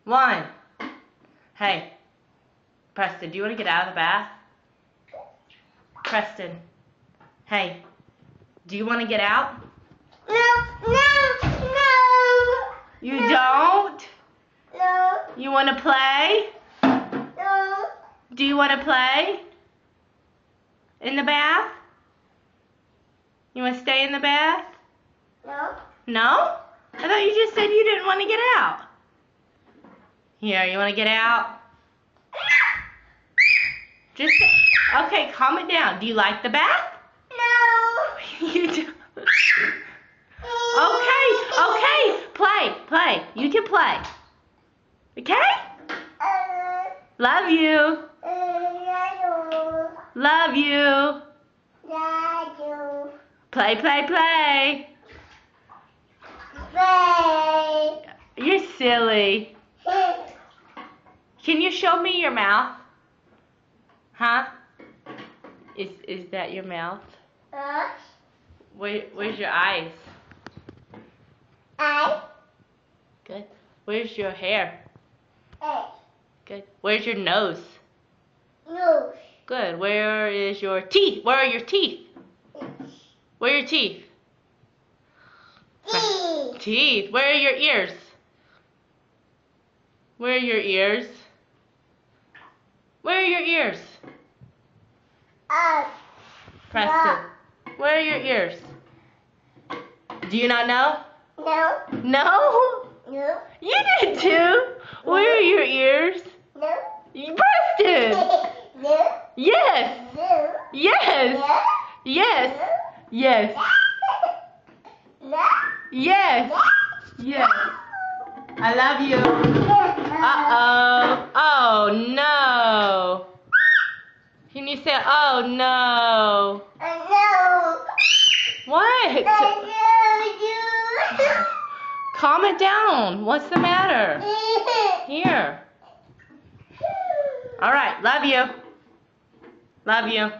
1. Hey, Preston, do you want to get out of the bath? Preston, hey, do you want to get out? No. You don't? No. You want to play? No. Do you want to play? In the bath? You want to stay in the bath? No. No? I thought you just said you didn't want to get out. Here, you want to get out? Just, okay, calm it down. Do you like the bath? No. You do. Okay, play. You can play. Okay? Love you. Love you. Play. You're silly. Can you show me your mouth? Huh? Is that your mouth? Where's your eyes? Good. Where's your hair? Good. Where's your nose? Good. Where is your teeth? Where are your teeth? Where are your teeth? Teeth. Where are your ears? Where are your ears? Where are your ears? Preston. Where are your ears? Do you not know? No. No? No. You did too. Where are your ears? No. Preston. No. Yes. No. Yes. Yes. Yes. No. Yes. Yes. I love you. Uh-oh. Oh, no. Can you say, oh, no? No. What? Calm it down. What's the matter? Here. All right. Love you. Love you.